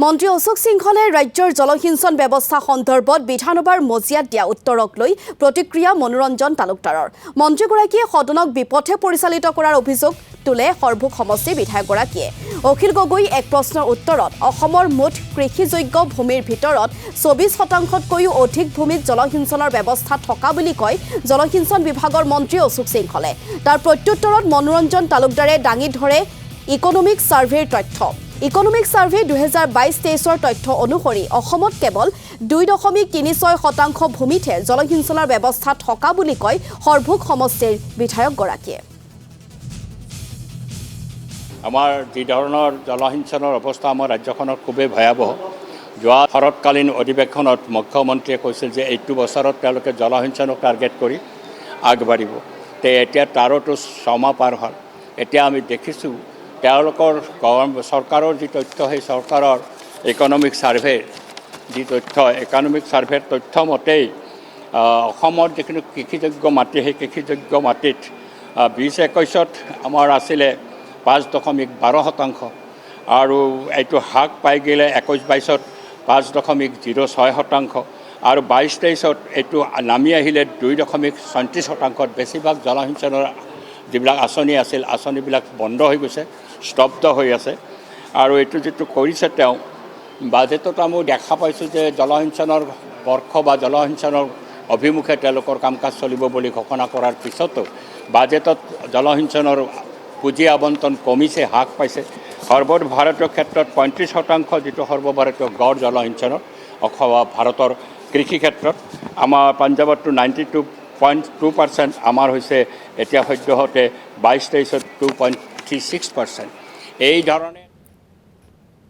মন্ত্ৰী অশোক সিংহলে ৰাজ্যৰ জলসিঞ্চন ব্যৱস্থা সন্দৰ্ভত বিধানসভাৰ মজিয়াত দিয়া উত্তৰক লৈ প্ৰতিক্ৰিয়া মনোৰঞ্জন তালুকদাৰৰ। মন্ত্ৰীগৰাকীয়ে সদনক বিপথে পৰিচালিত কৰাৰ অভিযোগ তোলে সৰভোগ সমষ্টিৰ বিধায়কগৰাকীয়ে। অখিল গগৈ এক প্ৰশ্নৰ উত্তৰত অসমৰ মুঠ কৃষিযোগ্য ভূমিৰ ভিতৰত 24%তকৈও অধিক ভূমিত জলসিঞ্চনৰ ব্যৱস্থা থকা বুলি কয় জলসিঞ্চন বিভাগৰ মন্ত্ৰী অশোক সিংহলে। তাৰ প্ৰত্যুত্তৰত মনোৰঞ্জন তালুকদাৰে দাঙি ধৰে ইকনমিক সাৰ্ভেৰ তথ্য। ইকনমিক সাৰ্ভে 2022-23 তথ্য অনুসৰি অসমত কেৱল 2.36% ভূমিতহে জলসিঞ্চনৰ ব্যৱস্থা থকা বুলি কয় সৰভোগ সমষ্টিৰ বিধায়কগৰাকীয়ে। আমাৰ যি ধৰণৰ জলসিঞ্চনৰ অৱস্থা আমাৰ ৰাজ্যখনত খুবেই ভয়াৱহ। যোৱা শৰৎকালীন অধিৱেশনত মুখ্যমন্ত্ৰীয়ে কৈছিল যে এইটো বছৰত তেওঁলোকে জলসিঞ্চনক টাৰ্গেট কৰি আগবাঢ়িব। এতিয়া তাৰোতো 6 মাহ পাৰ হ'ল। এতিয়া আমি দেখিছোঁ তেওঁলোকৰ চৰকাৰৰ যি তথ্য সেই চৰকাৰৰ ইকনমিক সাৰ্ভেৰ যি তথ্য ইকনমিক সাৰ্ভেৰ তথ্য মতেই অসমৰ যিখিনি কৃষিযোগ্য মাটি সেই কৃষিযোগ্য মাটিত 2021-ত আমাৰ আছিলে 5.12% আৰু এইটো হ্ৰাস পাই গ'লে 21-22-ত 5.06% আৰু 22-23-ত এইটো নামি আহিলে 2.37%। বেছিভাগ জলসিঞ্চনৰ যিবিলাক আঁচনি আছিল আঁচনিবিলাক বন্ধ হৈ গৈছে, স্তব্ধ হৈ আছে। আৰু এইটো যিটো কৰিছে তেওঁ বাজেটত আমি দেখা পাইছোঁ যে জলসিঞ্চনৰ বৰ্ষ বা জলসিঞ্চনৰ অভিমুখে তেওঁলোকৰ কাম কাজ চলিব বুলি ঘোষণা কৰাৰ পিছতো বাজেটত জলসিঞ্চনৰ পুঁজি আবণ্টন কমিছে, হ্ৰাস পাইছে। সৰ্বভাৰতীয় ক্ষেত্ৰত 35% যিটো সৰ্বভাৰতীয় গড় জলসিঞ্চনৰ ভাৰতৰ কৃষি ক্ষেত্ৰত আমাৰ পাঞ্জাৱতটো 92.2%, আমাৰ হৈছে এতিয়া সদ্যহতে 22-23-ত 2.36%। এই ধৰণে